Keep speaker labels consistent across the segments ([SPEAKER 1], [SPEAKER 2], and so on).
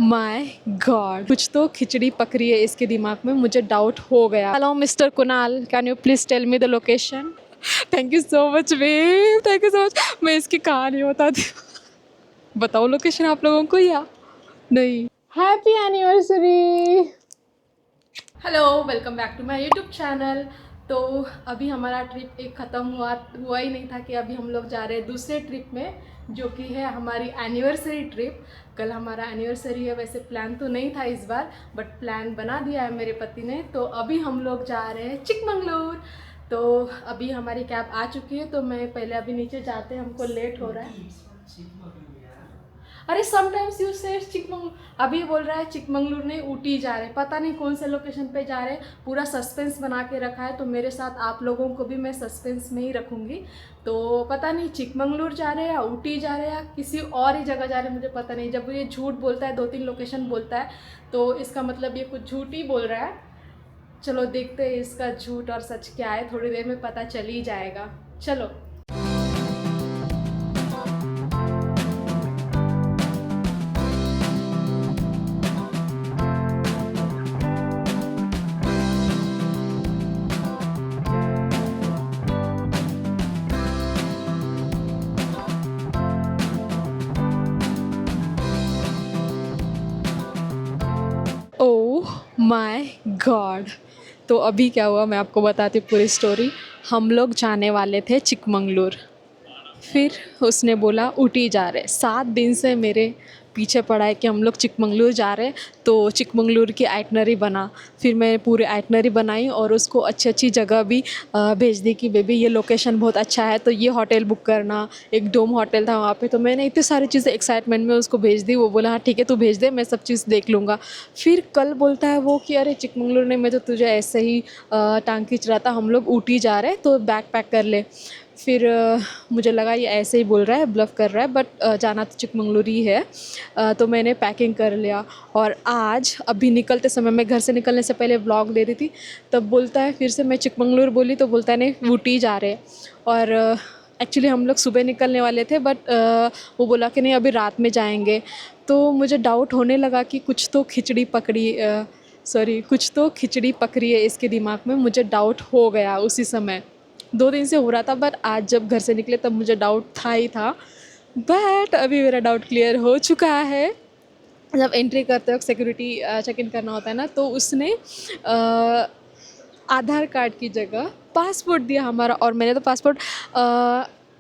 [SPEAKER 1] My God, कुछ तो खिचड़ी पक रही है इसके दिमाग में, मुझे डाउट हो गया। Hello mister Kunal, can you please tell me the location? Thank you so much babe, thank you so much. मैं इसकी कहानी बताती हूँ। बताओ लोकेशन आप लोगों को या नहीं? Happy anniversary. Hello, welcome back to my YouTube channel. तो अभी हमारा ट्रिप एक ख़त्म हुआ ही नहीं था कि अभी हम लोग जा रहे हैं दूसरे ट्रिप में, जो कि है हमारी एनिवर्सरी ट्रिप। कल हमारा एनिवर्सरी है, वैसे प्लान तो नहीं था इस बार, बट प्लान बना दिया है मेरे पति ने। तो अभी हम लोग जा रहे हैं चिकमंगलूर। तो अभी हमारी कैब आ चुकी है, तो मैं पहले अभी नीचे जाते हैं, हमको लेट हो रहा है। अरे समटाइम्स यू से चिकमंगलूर, अभी बोल रहा है चिकमंगलूर नहीं ऊटी जा रहे, पता नहीं कौन से लोकेशन पे जा रहे हैं। पूरा सस्पेंस बना के रखा है, तो मेरे साथ आप लोगों को भी मैं सस्पेंस में ही रखूँगी। तो पता नहीं चिकमंगलूर जा रहे हैं या ऊटी जा रहे हैं या किसी और ही जगह जा रहे हैं, मुझे पता नहीं। जब ये झूठ बोलता है, 2-3 लोकेशन बोलता है, तो इसका मतलब ये कुछ झूठ ही बोल रहा है। चलो देखते हैं इसका झूठ और सच क्या है, थोड़ी देर में पता चल ही जाएगा। चलो। ओह माय गॉड, तो अभी क्या हुआ मैं आपको बताती हूँ पूरी स्टोरी। हम लोग जाने वाले थे चिकमंगलूर, फिर उसने बोला ऊटी जा रहे। 7 दिन से मेरे पीछे पड़ा है कि हम लोग चिकमंगलूर जा रहे हैं, तो चिकमंगलूर की आइटनरी बना। फिर मैंने पूरी आइटनरी बनाई और उसको अच्छी अच्छी जगह भी भेज दी कि बेबी ये लोकेशन बहुत अच्छा है, तो ये होटल बुक करना। एक डोम होटल था वहाँ पे, तो मैंने इतनी सारी चीज़ें एक्साइटमेंट में उसको भेज दी। वो बोला हाँ ठीक है तू भेज दे, मैं सब चीज़ देख लूँगा। फिर कल बोलता है वो कि अरे चिकमंगलूर नहीं, मैं तो तुझे ऐसे ही टांग खींच रहा था, हम लोग ऊटी जा रहे हैं तो बैग पैक कर ले। फिर मुझे लगा ये ऐसे ही बोल रहा है, ब्लफ कर रहा है, बट जाना तो चिकमंगलूर ही है। तो मैंने पैकिंग कर लिया और आज अभी निकलते समय, मैं घर से निकलने से पहले व्लॉग दे रही थी, तब बोलता है फिर से मैं चिकमंगलूर बोली, तो बोलता है नहीं ऊटी जा रहे हैं। और एक्चुअली हम लोग सुबह निकलने वाले थे, बट वो बोला कि नहीं अभी रात में जाएंगे। तो मुझे डाउट होने लगा कि कुछ तो खिचड़ी पक रही है इसके दिमाग में, मुझे डाउट हो गया उसी समय। 2 दिन से हो रहा था, बट आज जब घर से निकले तब मुझे डाउट था ही था। बट अभी मेरा डाउट क्लियर हो चुका है। जब एंट्री करते वक्त सिक्योरिटी चेक इन करना होता है ना, तो उसने आधार कार्ड की जगह पासपोर्ट दिया हमारा, और मैंने तो पासपोर्ट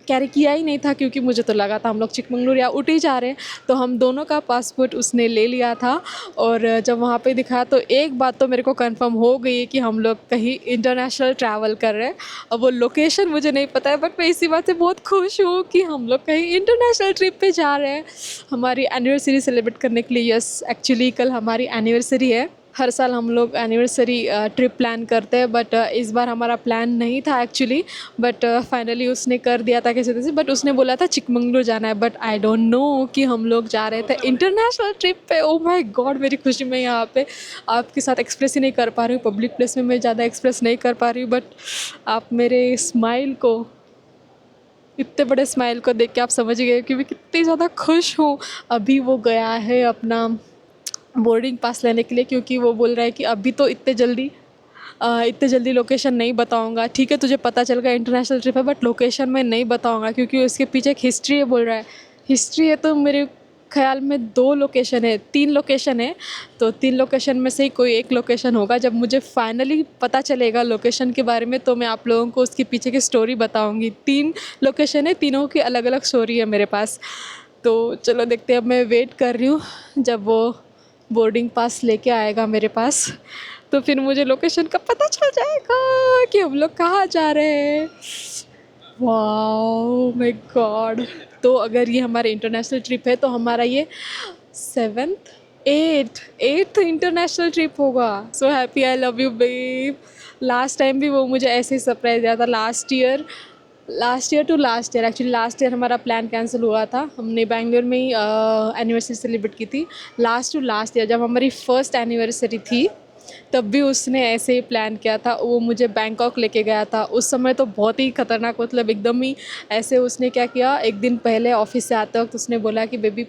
[SPEAKER 1] कैरी किया ही नहीं था, क्योंकि मुझे तो लगा था हम लोग चिकमंगलूर या ऊटी जा रहे हैं। तो हम दोनों का पासपोर्ट उसने ले लिया था। और जब वहाँ पे दिखाया तो एक बात तो मेरे को कंफर्म हो गई है कि हम लोग कहीं इंटरनेशनल ट्रैवल कर रहे हैं। अब वो लोकेशन मुझे नहीं पता है, बट मैं इसी बात से बहुत खुश हूँ कि हम लोग कहीं इंटरनेशनल ट्रिप पे जा रहे हैं हमारी एनिवर्सरी सेलिब्रेट करने के लिए। यस, एक्चुअली कल हमारी एनिवर्सरी है। हर साल हम लोग एनिवर्सरी ट्रिप प्लान करते हैं, बट इस बार हमारा प्लान नहीं था एक्चुअली। बट फाइनली उसने कर दिया था कैसे तैसे, बट उसने बोला था चिकमंगलूर जाना है, बट आई डोंट नो कि हम लोग जा रहे थे इंटरनेशनल ट्रिप पे। ओ माय गॉड, मेरी खुशी मैं यहाँ पे आपके साथ एक्सप्रेस ही नहीं कर पा रही हूँ। पब्लिक प्लेस में मैं ज़्यादा एक्सप्रेस नहीं कर पा रही हूँ, बट आप मेरे स्माइल को, इतने बड़े स्माइल को देख के आप समझ गए कि मैं कितनी ज़्यादा खुश हूँ। अभी वो गया है अपना बोर्डिंग पास लेने के लिए, क्योंकि वो बोल रहा है कि अभी तो इतने जल्दी लोकेशन नहीं बताऊंगा। ठीक है तुझे पता चल गया इंटरनेशनल ट्रिप है, बट लोकेशन में नहीं बताऊंगा, क्योंकि उसके पीछे एक हिस्ट्री है बोल रहा है। हिस्ट्री है तो मेरे ख्याल में 2 लोकेशन है, 3 लोकेशन है। तो 3 लोकेशन में से ही कोई एक लोकेशन होगा। जब मुझे फाइनली पता चलेगा लोकेशन के बारे में, तो मैं आप लोगों को उसके पीछे की स्टोरी बताऊँगी। 3 लोकेशन है, तीनों की अलग अलग स्टोरी है मेरे पास। तो चलो देखते हैं, अब मैं वेट कर रही हूँ जब वो बोर्डिंग पास लेके आएगा मेरे पास, तो फिर मुझे लोकेशन का पता चल जाएगा कि हम लोग कहाँ जा रहे हैं। वाओ माय गॉड, तो अगर ये हमारे इंटरनेशनल ट्रिप है तो हमारा ये 7th 8th इंटरनेशनल ट्रिप होगा। So happy, I love you babe. Last time भी वो मुझे ऐसे ही सरप्राइज दिया था, last year actually last year हमारा प्लान कैंसिल हुआ था। हमने बैंगलोर में ही एनिवर्सरी सेलिब्रेट की थी। लास्ट ईयर जब हमारी फर्स्ट एनिवर्सरी थी, तब भी उसने ऐसे ही प्लान किया था। वो मुझे बैंकॉक लेके गया था। उस समय तो बहुत ही खतरनाक, मतलब एकदम ही ऐसे। उसने क्या किया, एक दिन पहले ऑफिस से आते वक्त उसने बोला कि बेबी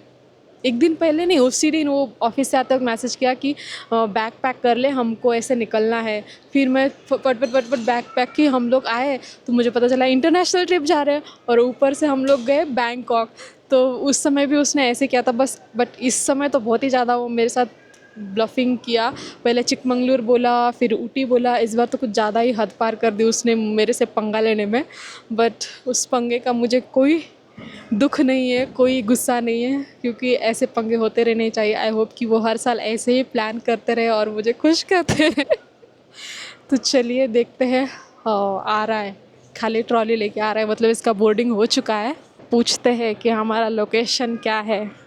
[SPEAKER 1] एक दिन पहले नहीं, उसी दिन वो ऑफिस से आते वक्त मैसेज किया कि बैग पैक कर ले, हमको ऐसे निकलना है। फिर मैं फट बैग पैक की, हम लोग आए तो मुझे पता चला इंटरनेशनल ट्रिप जा रहे हैं, और ऊपर से हम लोग गए बैंकॉक। तो उस समय भी उसने ऐसे किया था बस, बट इस समय तो बहुत ही ज़्यादा वो मेरे साथ ब्लफिंग किया। पहले चिकमंगलूर बोला, फिर ऊटी बोला, इस बार तो कुछ ज़्यादा ही हद पार कर दी उसने मेरे से पंगा लेने में। बट उस पंगे का मुझे कोई दुख नहीं है, कोई गुस्सा नहीं है, क्योंकि ऐसे पंगे होते रहने चाहिए। आई होप कि वो हर साल ऐसे ही प्लान करते रहे और मुझे खुश करते रहे। तो चलिए देखते हैं। आ रहा है, खाली ट्रॉली लेके आ रहा है, मतलब इसका बोर्डिंग हो चुका है। पूछते हैं कि हमारा लोकेशन क्या है।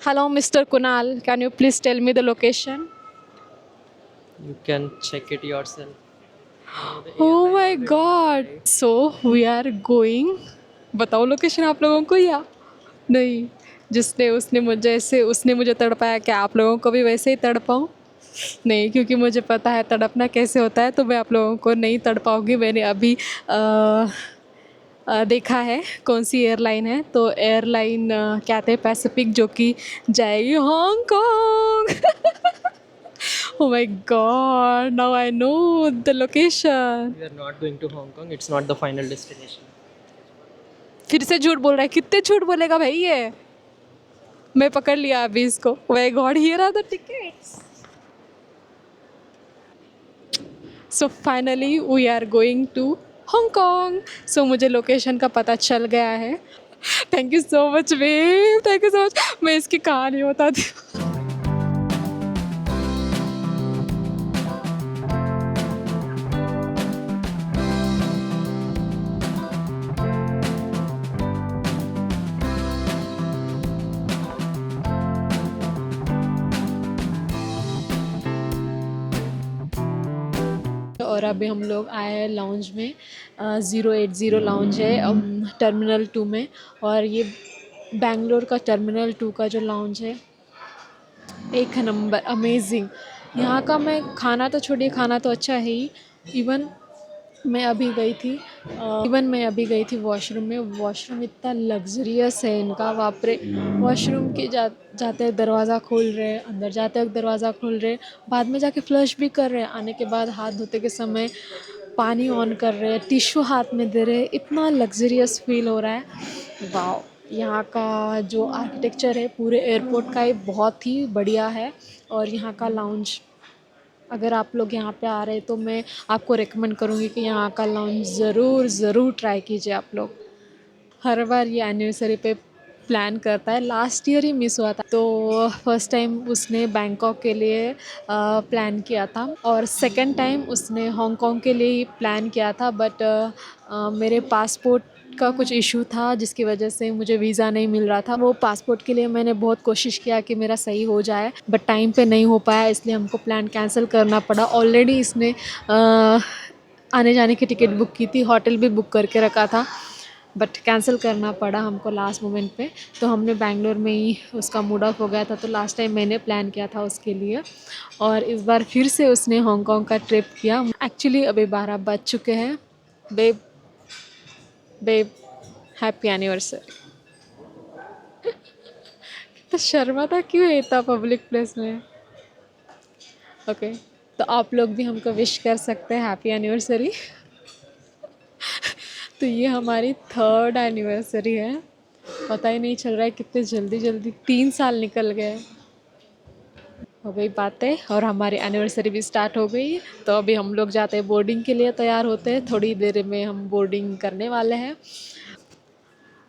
[SPEAKER 1] Hello mister Kunal, can you please tell me the location?
[SPEAKER 2] You can check it yourself.
[SPEAKER 1] Oh my god, so we are going. बताओ लोकेशन आप लोगों को या नहीं? जिसने उसने मुझे ऐसे उसने मुझे तड़पाया, क्या आप लोगों को भी वैसे ही तड़पाऊँ? नहीं, क्योंकि मुझे पता है तड़पना कैसे होता है, तो मैं आप लोगों को नहीं तड़पाऊँगी। मैंने अभी देखा है कौन सी एयरलाइन है, तो एयरलाइन कहते हैं पैसिफिक, जो कि जाएगी Hong Kong. Oh my god, now I know the location.
[SPEAKER 2] We are not going to Hong Kong. It's not the final destination.
[SPEAKER 1] फिर से झूठ बोल रहा है, कितने झूठ बोलेगा भाई ये? मैं पकड़ लिया अभी इसको। My god, here are the tickets. So finally we are going to Hong Kong. So मुझे लोकेशन का पता चल गया है। Thank you so much babe, thank you so much. मैं इसकी कहानी बताती हूँ। और अभी हम लोग आए हैं लाउंज में। 080 लाउंज है टर्मिनल 2 में, और ये बेंगलोर का टर्मिनल 2 का जो लाउंज है, एक नंबर अमेजिंग। यहाँ का मैं खाना तो छोड़िए, खाना तो अच्छा है ही। इवन मैं अभी गई थी वॉशरूम में। वॉशरूम इतना लग्जरियस है इनका, बाप रे। वॉशरूम के जाते वक्त दरवाज़ा खोल रहे हैं, अंदर जाते वक्त दरवाज़ा खोल रहे हैं, बाद में जाके फ्लश भी कर रहे हैं, आने के बाद हाथ धोते के समय पानी ऑन कर रहे हैं, टिश्यू हाथ में दे रहे हैं। इतना लग्जरियस फील हो रहा है। वाओ, यहाँ का जो आर्किटेक्चर है पूरे एयरपोर्ट का, ये बहुत ही बढ़िया है। और यहाँ का लाउंज, अगर आप लोग यहाँ पे आ रहे हैं तो मैं आपको रेकमेंड करूँगी कि यहाँ का लाउंज ज़रूर ट्राई कीजिए आप लोग। हर बार ये एनिवर्सरी पे प्लान करता है, लास्ट ईयर ही मिस हुआ था, तो फर्स्ट टाइम उसने बैंकॉक के लिए प्लान किया था, और सेकंड टाइम उसने हांगकांग के लिए ही प्लान किया था। बट मेरे पासपोर्ट का कुछ इशू था, जिसकी वजह से मुझे वीज़ा नहीं मिल रहा था। वो पासपोर्ट के लिए मैंने बहुत कोशिश किया कि मेरा सही हो जाए, बट टाइम पे नहीं हो पाया, इसलिए हमको प्लान कैंसिल करना पड़ा। ऑलरेडी इसने आने जाने की टिकट बुक की थी, होटल भी बुक करके रखा था, बट कैंसिल करना पड़ा हमको लास्ट मोमेंट पे। तो हमने बैंगलोर में ही, उसका मूड ऑफ हो गया था, तो लास्ट टाइम मैंने प्लान किया था उसके लिए, और इस बार फिर से उसने हांगकांग का ट्रिप किया। एक्चुअली अभी 12 बज चुके हैं। Babe happy anniversary. तो शर्माता क्यों है इतना पब्लिक प्लेस में? ओके, तो आप लोग भी हमको विश कर सकते हैं हैप्पी एनिवर्सरी। तो ये हमारी 3rd एनिवर्सरी है। पता ही नहीं चल रहा है कितने जल्दी 3 साल निकल गए। हो गई बातें, और हमारी एनिवर्सरी भी स्टार्ट हो गई। तो अभी हम लोग जाते हैं बोर्डिंग के लिए, तैयार होते हैं, थोड़ी देर में हम बोर्डिंग करने वाले हैं।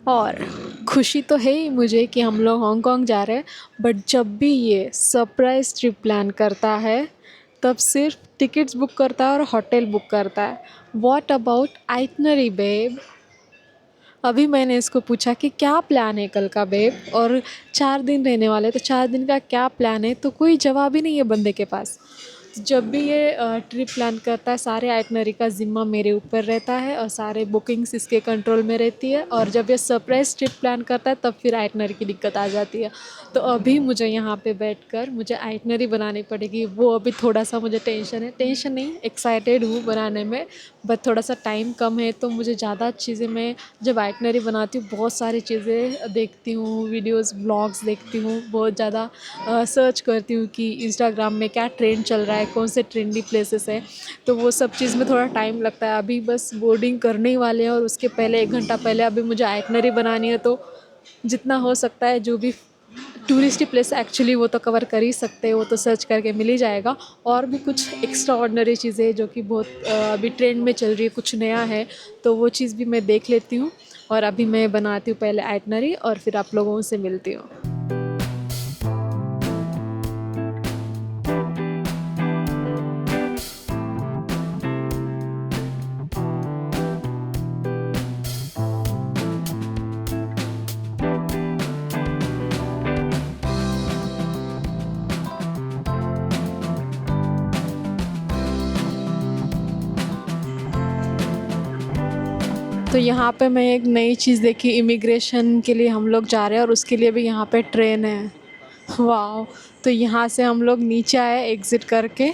[SPEAKER 1] और खुशी तो है ही मुझे कि हम लोग हांगकांग जा रहे हैं, बट जब भी ये सरप्राइज़ ट्रिप प्लान करता है तब सिर्फ टिकट्स बुक करता है और होटल बुक करता है। What about itinerary babe? अभी मैंने इसको पूछा कि क्या प्लान है कल का बेब, और 4 दिन रहने वाले, तो 4 दिन का क्या प्लान है, तो कोई जवाब ही नहीं है बंदे के पास। जब भी ये ट्रिप प्लान करता है सारे आइटनरी का ज़िम्मा मेरे ऊपर रहता है और सारे बुकिंग्स इसके कंट्रोल में रहती है, और जब ये सरप्राइज ट्रिप प्लान करता है तब फिर आइटनरी की दिक्कत आ जाती है। तो अभी मुझे यहाँ पे बैठकर मुझे आइटनरी बनानी पड़ेगी, वो अभी थोड़ा सा मुझे टेंशन है, टेंशन नहीं, एक्साइटेड हूँ बनाने में, बट थोड़ा सा टाइम कम है। तो मुझे ज़्यादा चीज़ें, मैं जब आइटनरी बनाती हूँ बहुत सारी चीज़ें देखती हूँ, वीडियोस ब्लॉग्स देखती हूँ, बहुत ज़्यादा सर्च करती हूँ कि इंस्टाग्राम में क्या ट्रेंड चल रहा है, कौन से ट्रेंडी प्लेसेस है, तो वो सब चीज़ में थोड़ा टाइम लगता है। अभी बस बोर्डिंग करने ही वाले हैं और उसके पहले 1 घंटा पहले अभी मुझे आइटनरी बनानी है। तो जितना हो सकता है जो भी टूरिस्टी प्लेस एक्चुअली वो तो कवर कर ही सकते हैं, वो तो सर्च करके मिल ही जाएगा। और भी कुछ एक्स्ट्रा ऑर्डिनरी चीज़ें जो कि बहुत अभी ट्रेंड में चल रही है, कुछ नया है, तो वो चीज़ भी मैं देख लेती हूँ। और अभी मैं बनाती हूँ पहले आइटनरी और फिर आप लोगों से मिलती हूँ। तो यहाँ पे मैं एक नई चीज़ देखी, इमिग्रेशन के लिए हम लोग जा रहे हैं और उसके लिए भी यहाँ पे ट्रेन है। वाह! तो यहाँ से हम लोग नीचे आए एग्ज़िट करके,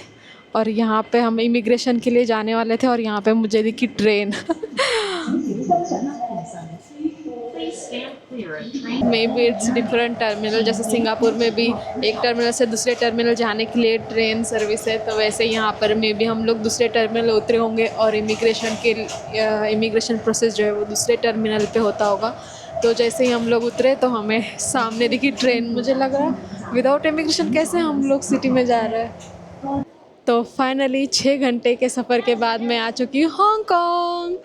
[SPEAKER 1] और यहाँ पे हम इमिग्रेशन के लिए जाने वाले थे और यहाँ पे मुझे दिखी train. May be it's different terminal, जैसे सिंगापुर में भी एक टर्मिनल से दूसरे टर्मिनल जाने के लिए ट्रेन सर्विस है, तो वैसे यहाँ पर मे बी हम लोग दूसरे टर्मिनल उतरे होंगे और इमिग्रेशन प्रोसेस जो है वो दूसरे टर्मिनल पे होता होगा। तो जैसे ही हम लोग उतरे तो हमें सामने दिखी ट्रेन, मुझे लग रहा विदाउट इमिग्रेशन कैसे हम लोग सिटी में जा रहे हैं। तो फाइनली 6 घंटे के सफ़र के बाद मैं आ चुकी हूँ Hong Kong.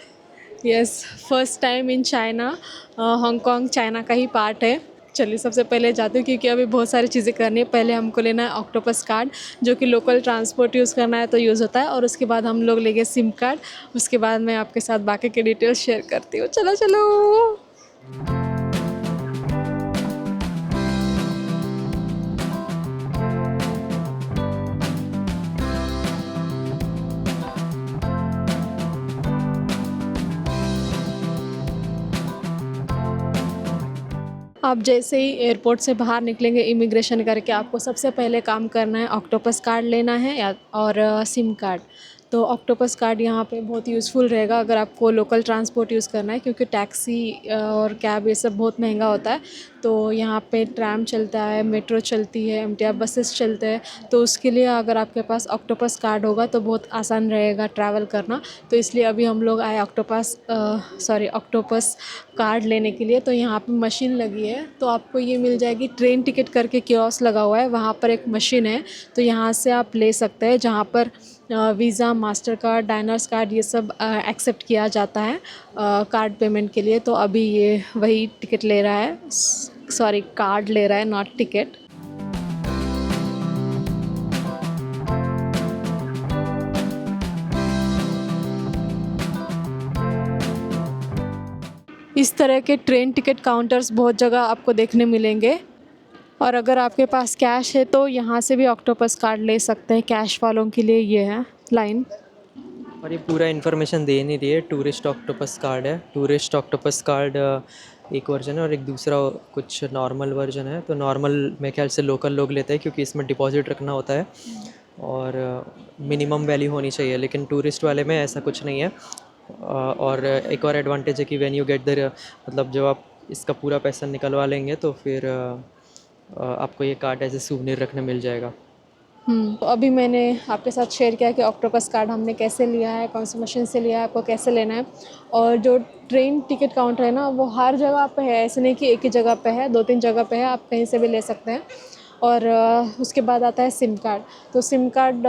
[SPEAKER 1] Yes, first time in China. Hong Kong China का ही पार्ट है। चलिए सबसे पहले जाते हैं क्योंकि अभी बहुत सारी चीज़ें करनी है। पहले हमको लेना है ऑक्टोपस कार्ड, जो कि लोकल ट्रांसपोर्ट यूज़ करना है तो यूज़ होता है, और उसके बाद हम लोग लेंगे सिम कार्ड। उसके बाद मैं आपके साथ बाकी के डिटेल्स शेयर करती हूँ। चलो चलो। आप जैसे ही एयरपोर्ट से बाहर निकलेंगे इमिग्रेशन करके, आपको सबसे पहले काम करना है ऑक्टोपस कार्ड लेना है या और सिम कार्ड। तो ऑक्टोपस कार्ड यहाँ पे बहुत यूज़फुल रहेगा अगर आपको लोकल ट्रांसपोर्ट यूज़ करना है, क्योंकि टैक्सी और कैब ये सब बहुत महंगा होता है। तो यहाँ पे ट्रैम चलता है, मेट्रो चलती है, एमटीआर बसेस चलते हैं, तो उसके लिए अगर आपके पास ऑक्टोपस कार्ड होगा तो बहुत आसान रहेगा ट्रैवल करना। तो इसलिए अभी हम लोग आए ऑक्टोपस कार्ड लेने के लिए। तो यहाँ पे मशीन लगी है, तो आपको ये मिल जाएगी, ट्रेन टिकट करके कियोस्क लगा हुआ है, वहाँ पर एक मशीन है, तो यहाँ से आप ले सकते हैं, जहाँ पर visa, master card, diners card ये सब एक्सेप्ट किया जाता है कार्ड पेमेंट के लिए। तो अभी ये वही टिकट ले रहा है, सॉरी कार्ड ले रहा है, नॉट टिकट। इस तरह के ट्रेन टिकट काउंटर्स बहुत जगह आपको देखने मिलेंगे, और अगर आपके पास कैश है तो यहाँ से भी ऑक्टोपस कार्ड ले सकते हैं। कैश वालों के लिए ये है लाइन।
[SPEAKER 2] और ये पूरा इन्फॉर्मेशन दे नहीं रही है। टूरिस्ट ऑक्टोपस कार्ड है। टूरिस्ट ऑक्टोपस कार्ड एक वर्जन है और एक दूसरा कुछ नॉर्मल वर्जन है। तो नॉर्मल मेरे ख्याल से लोकल लोग लेते हैं क्योंकि इसमें डिपॉजिट रखना होता है और मिनिमम वैल्यू होनी चाहिए, लेकिन टूरिस्ट वाले में ऐसा कुछ नहीं है। और एक और एडवांटेज है कि व्हेन यू गेट द, मतलब जब आप इसका पूरा पैसा निकलवा लेंगे तो फिर आपको ये कार्ड एज ए सूवनीर रखने मिल जाएगा।
[SPEAKER 1] तो अभी मैंने आपके साथ शेयर किया कि ऑक्टोपस कार्ड हमने कैसे लिया है, कौन सी मशीन से लिया है, आपको कैसे लेना है। और जो ट्रेन टिकट काउंटर है ना, वो हर जगह पे है, ऐसे नहीं कि एक ही जगह पे है, 2-3 जगह पे है, आप कहीं से भी ले सकते हैं। और उसके बाद आता है सिम कार्ड। तो सिम कार्ड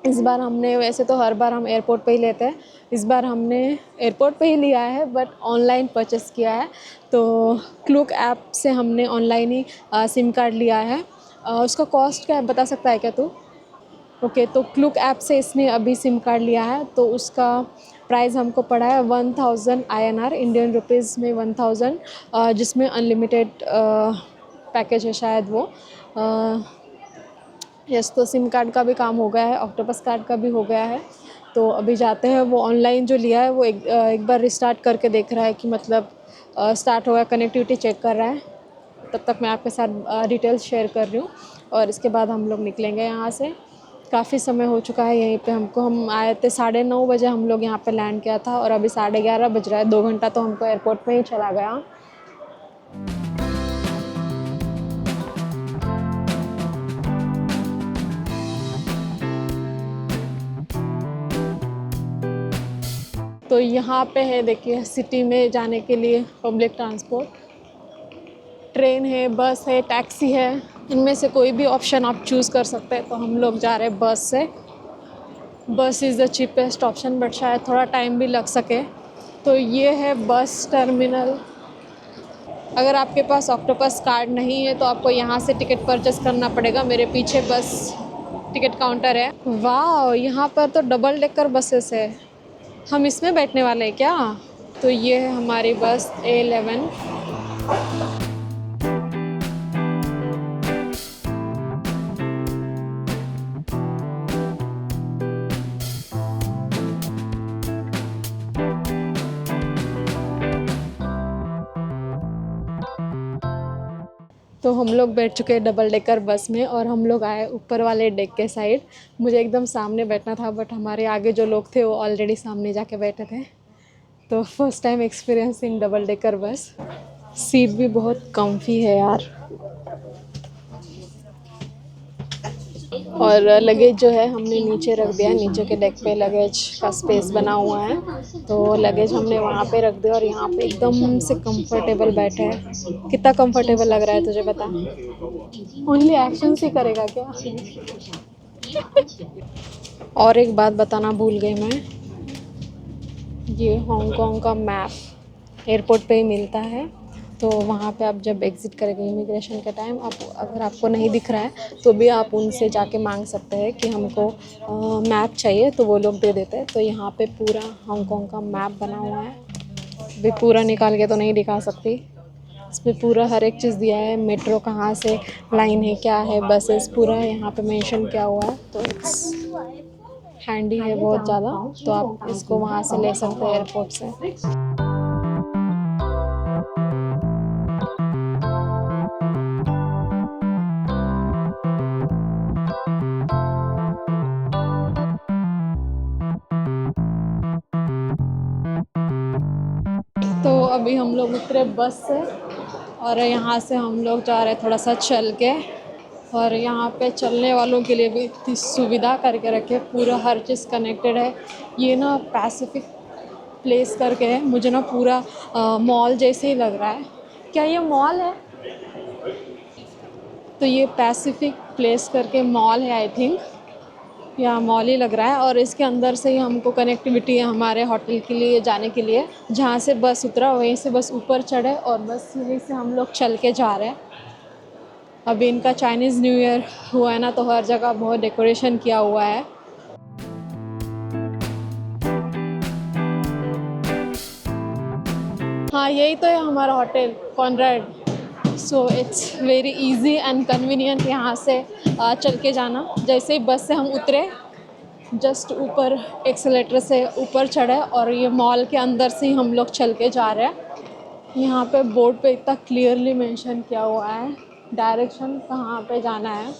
[SPEAKER 1] इस बार हमने, वैसे तो हर बार हम एयरपोर्ट पे ही लेते हैं, इस बार हमने एयरपोर्ट पे ही लिया है बट ऑनलाइन परचेस किया है। तो क्लूक ऐप से हमने ऑनलाइन ही सिम कार्ड लिया है। उसका कॉस्ट क्या है बता सकता है क्या तू? ओके, तो क्लूक ऐप से इसने अभी सिम कार्ड लिया है, तो उसका प्राइस हमको पड़ा है 1000 INR, इंडियन रुपीज़ में 1000, जिसमें अनलिमिटेड पैकेज है शायद वो। यस, तो सिम कार्ड का भी काम हो गया है, ऑक्टोपस कार्ड का भी हो गया है। तो अभी जाते हैं, वो ऑनलाइन जो लिया है वो एक बार रिस्टार्ट करके देख रहा है कि मतलब स्टार्ट हो गया, कनेक्टिविटी चेक कर रहा है। तब तक मैं आपके साथ डिटेल्स शेयर कर रही हूँ और इसके बाद हम लोग निकलेंगे यहाँ से। काफ़ी समय हो चुका है यहीं पे हमको, हम आए थे 9:30 बजे हम लोग यहाँ पे लैंड किया था और अभी 11:30 बज रहा है। 2 घंटा तो हमको एयरपोर्ट में ही चला गया। तो यहाँ पे है देखिए, सिटी में जाने के लिए पब्लिक ट्रांसपोर्ट, ट्रेन है, बस है, टैक्सी है, इनमें से कोई भी ऑप्शन आप चूज़ कर सकते हैं। तो हम लोग जा रहे हैं बस से। बस is the cheapest option, but शायद थोड़ा टाइम भी लग सके। तो ये है बस टर्मिनल। अगर आपके पास ऑक्टोपस कार्ड नहीं है तो आपको यहाँ से टिकट परचेस करना पड़ेगा। मेरे पीछे बस टिकट काउंटर है। वाह, यहाँ पर तो डबल डेकर बसेस है। हम इसमें बैठने वाले हैं क्या? तो ये है हमारी बस A11। तो हम लोग बैठ चुके हैं डबल डेकर बस में और हम लोग आए ऊपर वाले डेक के साइड। मुझे एकदम सामने बैठना था, बट हमारे आगे जो लोग थे वो ऑलरेडी सामने जाके बैठे थे। तो first time experience in double decker bus. Seat भी बहुत कम्फी है यार। और लगेज जो है हमने नीचे रख दिया, नीचे के डेक पे लगेज का स्पेस बना हुआ है। तो लगेज हमने वहाँ पे रख दिया और यहाँ पे एकदम से कंफर्टेबल बैठे हैं। कितना कंफर्टेबल लग रहा है तुझे बता? ओनली एक्शन ही करेगा क्या? और एक बात बताना भूल गई मैं, ये हांगकांग का मैप एयरपोर्ट पे ही मिलता है। तो वहाँ पे आप जब एग्ज़िट करेंगे इमिग्रेशन के टाइम, आप अगर आपको नहीं दिख रहा है तो भी आप उनसे जाके मांग सकते हैं कि हमको मैप चाहिए, तो वो लोग दे देते हैं। तो यहाँ पे पूरा हांगकांग का मैप बना हुआ है। अभी पूरा निकाल के तो नहीं दिखा सकती। इसमें पूरा हर एक चीज़ दिया है, मेट्रो कहाँ से लाइन है, क्या है, बसेस पूरा यहाँ पे मेंशन किया हुआ है। तो इट्स हैंडी है बहुत ज़्यादा। तो आप इसको वहाँ से ले सकते हैं एयरपोर्ट से। तो अभी हम लोग उतरे बस से और यहाँ से हम लोग जा रहे हैं थोड़ा सा चल के। और यहाँ पे चलने वालों के लिए भी इतनी सुविधा करके रखे, पूरा हर चीज़ कनेक्टेड है। ये ना पैसिफिक प्लेस करके है, मुझे ना पूरा मॉल जैसे ही लग रहा है। क्या ये मॉल है? तो ये पैसिफिक प्लेस करके मॉल है आई थिंक, या मॉल ही लग रहा है। और इसके अंदर से ही हमको कनेक्टिविटी है हमारे होटल के लिए जाने के लिए। जहाँ से बस उतरा वहीं से बस ऊपर चढ़े और बस यहीं से हम लोग चल के जा रहे हैं। अभी इनका चाइनीज़ न्यू ईयर हुआ है ना, तो हर जगह बहुत डेकोरेशन किया हुआ है। हाँ, यही तो है हमारा hotel Conrad. So it's very easy and convenient यहाँ से चल के जाना। जैसे ही बस से हम उतरे, जस्ट ऊपर एक्सेलेटर से ऊपर चढ़े और ये मॉल के अंदर से ही हम लोग चल के जा रहे हैं। यहाँ पे बोर्ड पे इतना क्लियरली मेंशन किया हुआ है डायरेक्शन कहाँ पे जाना है।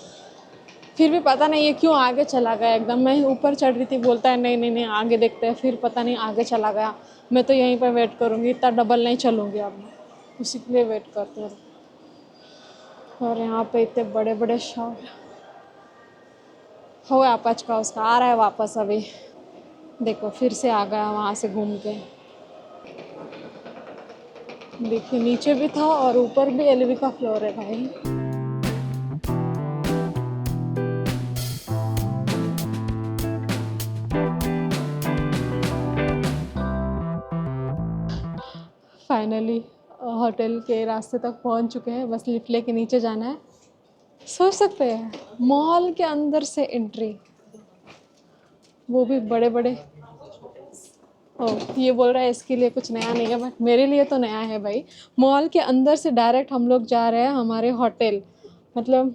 [SPEAKER 1] फिर भी पता नहीं ये क्यों आगे चला गया एकदम। मैं ऊपर चढ़ रही थी, बोलता है नहीं नहीं नहीं आगे देखते हैं। फिर पता नहीं आगे चला गया। मैं तो यहीं पर वेट करूँगी, इतना डबल नहीं चलूँगी अब मैं, उसी के लिए वेट करती हूँ। और यहाँ पे इतने बड़े बड़े शॉप हो, आपच का उसका आ रहा है वापस। अभी देखो फिर से आ गया वहाँ से घूम के। देखिए नीचे भी था और ऊपर भी LV का फ्लोर है भाई। फाइनली होटल के रास्ते तक पहुँच चुके हैं, बस लिफ्ट लेके नीचे जाना है। सोच सकते हैं मॉल के अंदर से एंट्री, वो भी बड़े बड़े। ओ, ये बोल रहा है इसके लिए कुछ नया नहीं है, बट मेरे लिए तो नया है भाई। मॉल के अंदर से डायरेक्ट हम लोग जा रहे हैं हमारे होटल। मतलब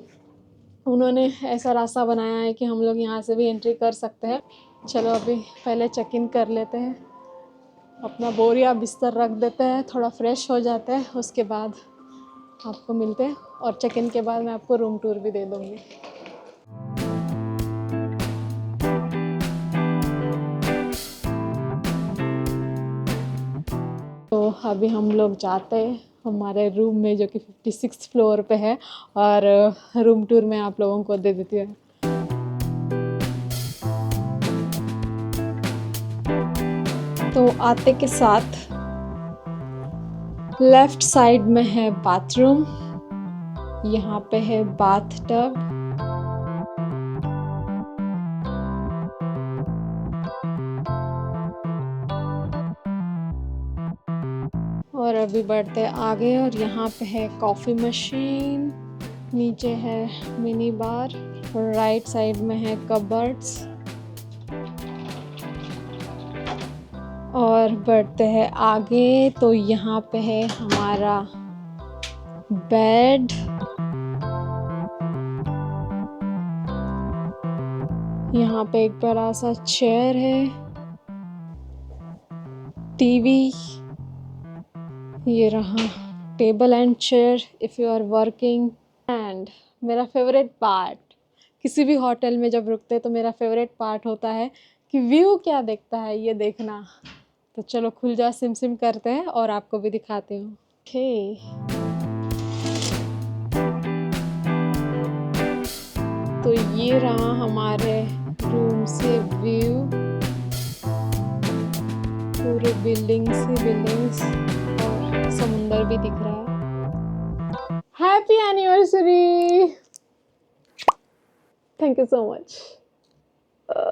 [SPEAKER 1] उन्होंने ऐसा रास्ता बनाया है कि हम लोग यहाँ से भी एंट्री कर सकते हैं। चलो अभी पहले चेक इन कर लेते हैं, अपना बोरिया बिस्तर रख देते हैं, थोड़ा फ्रेश हो जाते हैं, उसके बाद आपको मिलते हैं। और चेक इन के बाद मैं आपको रूम टूर भी दे दूँगी। तो अभी हम लोग जाते हैं हमारे रूम में, जो कि 56 फ्लोर पे है, और रूम टूर में आप लोगों को दे देती हूँ। तो आते के साथ लेफ्ट साइड में है बाथरूम, यहाँ पे है बाथ टब, और अभी बढ़ते आगे और यहाँ पे है कॉफ़ी मशीन, नीचे है मिनी बार, और राइट साइड में है कबर्ड्स। और बढ़ते हैं आगे तो यहाँ पे है हमारा बेड, यहाँ पे एक बड़ा सा चेयर है, टीवी, ये रहा table and chair if you are working. And मेरा फेवरेट पार्ट, किसी भी होटल में जब रुकते तो मेरा फेवरेट पार्ट होता है कि व्यू क्या देखता है, ये देखना। तो चलो खुल जा, सिम सिम करते हैं और आपको भी दिखाती हूँ। ओके, तो ये रहा हमारे रूम से व्यू, पूरे बिल्डिंग्स ही बिल्डिंग्स, और समुंदर भी दिख रहा है। Happy anniversary, thank you so much.